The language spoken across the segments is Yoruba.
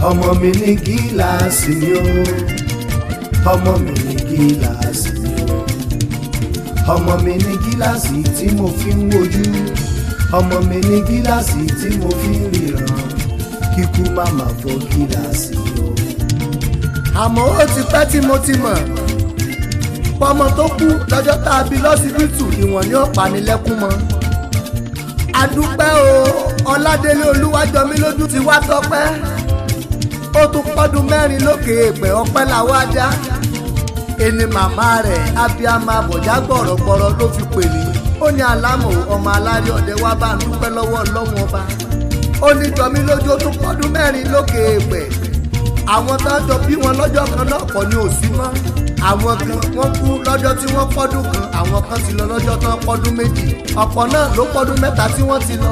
ọmọ mi ní gíláàsì mi o, ọmọ mi ní gíláàsì mi o, ọmọ mi ní gíláàsì tí mo fi ń wojú, ọmọ mi ní gíláàsì tí mo fi ń ríran, kíkú má má fọ́ gíláàsì mi o. àmọ́ ó ti pẹ́ tí mo ti mọ̀ pọ́mọ tó kú lọ́jọ́ tá a bí lọ́sibítù ìwọ̀n ni ó panilẹ́kún mọ́. adúpẹ́ o ọládélé olúwàjọmílójú ti wá tọpẹ́ ó tún pọ́dún mẹ́rin lókè èèpẹ̀ ọpẹ́ làwọn ajá ẹni màmá rẹ̀ abiyamọ abọ̀já gbọ̀rọ̀gbọ̀rọ̀ ló fi pè ní ó ní alámọ̀ ọmọ aláré ọ̀dẹ wá bá ń dúpẹ́ lọ́wọ́ ọlọ́run ọba ó ní jọmílójú ó tún pọ́dún mẹ́rin lókè èèpẹ̀ àwọn tó ń jọ bí wọn lọ́jọ́ kan náà kọ́ ni ò sí mọ́ àwọn kan wọ́n kú lọ́jọ́ tí wọ́n pọ́dún kan àwọn kan ti lọ lọ́jọ́ tán pọ́dún méjì ọ̀pọ̀ náà ló pọ́dún mẹ́ta tí wọ́n ti lọ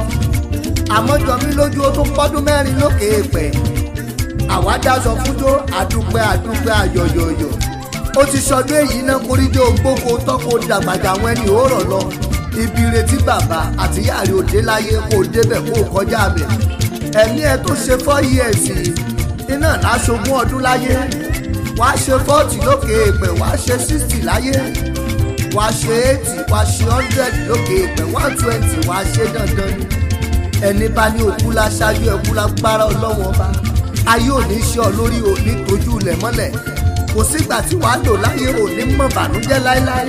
àmọ́ jọmílójú ó tún pọ́dún mẹ́rin lókè èèpẹ̀ àwa dáṣọ fúnjó àdúpẹ́ ayọ̀yọ̀yọ̀ ó ti sọdún èyí náà kórìjọ gbogbo tọ́kọ dàgbàjà àwọn ẹni òórọ̀ lọ ibi retí bàbá àti yàrá òde láyé kó débẹ̀ kó kọjá bẹ̀ ẹ̀mí ẹ tó ṣe 4 years iná láṣogún ọdún láyé wàá ṣe 40 lókè èèpẹ̀ wàá ṣe 60 láyé wàá ṣe 80 wàá ṣe 100 lókè èèpẹ̀ 120 wàá ṣe dandan ni ẹni bá ní òkú láṣáájú ẹkú lágbára ọlọ́wọ́n ọba ayé òní ṣe ọ lórí òní tójú ilẹ̀ mọ́lẹ̀ kò sígbà tí wàá lò láyé òní mọ̀ bànújẹ́ láéláé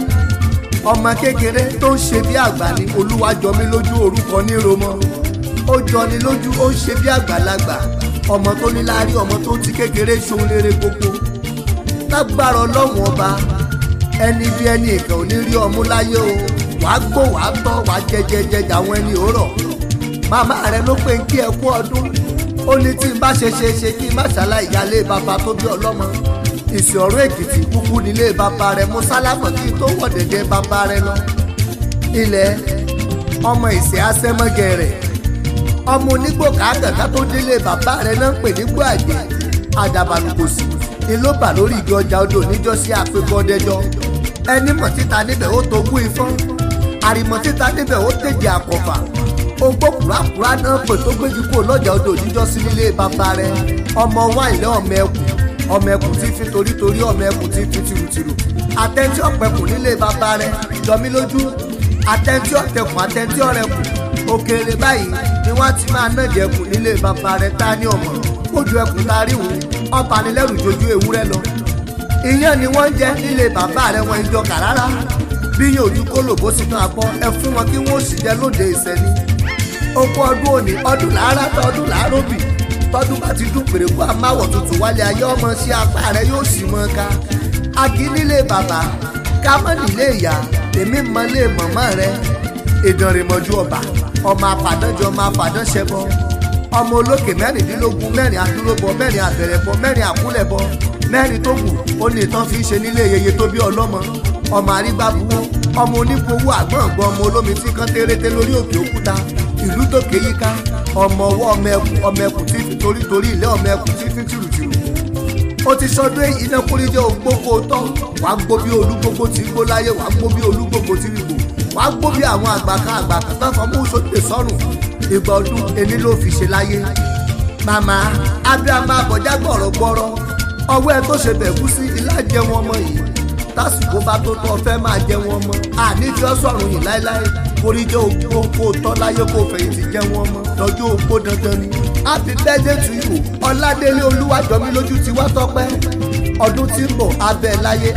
ọmọ kékeré tó ń ṣe bí àgbà ni olúwàjọmílójú orúkọ ní romọ ó jọni lójú ó ń ṣe bí àgbàlagbà ọmọ tó ní láárí ọmọ tó ti kékeré ṣohun rere gbogbo lágbára ọlọ́run ọba ẹni bí ẹni ìkà ò ní rí ọmú láyé o wàá gbó wàá tọ́ wàá jẹjẹjẹ àwọn ẹni òórọ̀ màmá rẹ ló pé ń kí ẹ kú ọdún ó ní tí n bá ṣe kí n má ṣàlàyé ìyálé bàbá tó bí ọlọ́mọ ìsìn ọ̀rọ̀ èkìtì kúkú nílé bàbá rẹ mo sálámọ̀ kí n tó wọ̀ dẹ̀dẹ̀ bàbá rẹ lọ ilẹ̀ ọmọ ìsìn àṣẹmọ́gẹ̀ rẹ̀ ọmọ onígbò kàákàtà tó délé bàbá rẹ náà ń pè nígbò àgbẹ̀ àdàbàlùkòsì ìlóbà lórí igi ọjà odò níjọ́sí àpébọ́dẹ́jọ́ ẹni mọ̀ títa níbẹ̀ ó togún ifọ́n àrìmọ̀ títa níbẹ̀ ó tèjì àkọ́fà ogbó kúrákúrá náà pè tó gbéjú kúrò lọ́jà odò níjọ́sí nílé bàbá rẹ ọmọ wáìlẹ́ ọmọ ẹkùn tí fi torítorí ọmọ ẹkùn tí fi tìrùtìrù àtẹ̀ntí ọ̀pẹ̀kùn nílé bàbá rẹ jọmílójú àtẹ̀ntí ọ̀tẹ̀kùn àtẹ̀ntí ọ̀rẹ̀kùn òkèèrè báyìí ni wọ́n ti máa ná jẹ̀kùn nílé bàbá rẹ tá ní ọmọ ojú ẹkùn tá rí òun ọba nílẹ̀rù jojú ewúrẹ́ lọ ìyẹn ni wọ́n ń jẹ nílé bàbá rẹ wọn ìjọ kà rárá bí yóò ojú kólò bó sì tán apọ ẹ fún wọn kí wọn ò sì jẹ lóde ìsẹni oko ọdún òní ọdún làárá tọdún làárọ̀bì tọdún bá ti dún pèrèkú àmáwọ̀ tuntun wálé ayé ọmọ sí apá rẹ yóò sì mọ ká agi nílé bàbá ká mọ́ nílé ìyá èmi mọ lé mọ̀mọ́ rẹ Ìdànrè mọ́jú ọba ọmọ àfàdánjọ ọmọ àfàdánṣẹbọ ọmọ olókè mẹ́rìndínlógún mẹ́rin adúróbọ mẹ́rin àbẹ̀rẹ̀bọ mẹ́rin àkúnlẹ̀bọ mẹ́rin tó kù ó ní ìtàn fi ń ṣe nílé yeye tó bí ọlọ́mọ ọmọ àrígbábuwó ọmọ onígbowó àgbọ̀ngbọ̀n ọmọ olómi tí kan térété lórí òkè òkúta ìlú tó kéyíká ọmọ ọwọ́ ọmọ ẹkùn tí fi torítorí ilé ọmọ ẹkùn tí fi tìrùtìrù ó ti sọdún èyí náà kórìjọ ògbókò tọ́ wàá gbó bí olúgbógbó tí gbó láyé wàá gbó bí olúgbógbó tí rí gbò wàá gbó bí àwọn àgbàkan tó fọmú sóde sọ́rùn ìgbà ọdún ẹni ló fi ṣe láyé màmá abiyamọ abọjá gbọ̀rọ̀gbọ̀rọ̀ ọwọ́ ẹ tó ṣe bẹ̀kú sí ilá jẹun ọmọ yìí tásìkò bá tó tọ́ fẹ́ máa jẹun ọmọ àníjọ́ sọ̀rùn yìí láéláé kórìjọ́ ògbó tọ́ láyé kó fẹ̀yìntì jẹun ọmọ lọ́jọ́ ògbó dandan ni happy birthday to you ọládélé olúwàjọmílójú ti wá tọpẹ́ ọdún tí ń bọ̀ abẹ́ láyé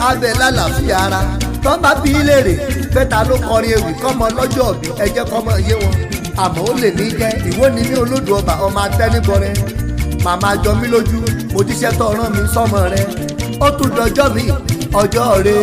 abẹ́ lálàáfíà ara tọ́ bá bí léèrè bẹ́ta ló kọrin ewì kọ́mọ lọ́jọ́ ọ̀bí ẹjẹ́ kọ́mọ yé wọn àmọ́ ó lè ní jẹ́ ìwọ ni mí olódò ọba ọmọ atẹ́nigbọrẹ màmá jọmílójú mo jíṣẹ́ tó rán mi sọ́mọ rẹ ó tún dọjọ́ mi ọjọ́ rẹ.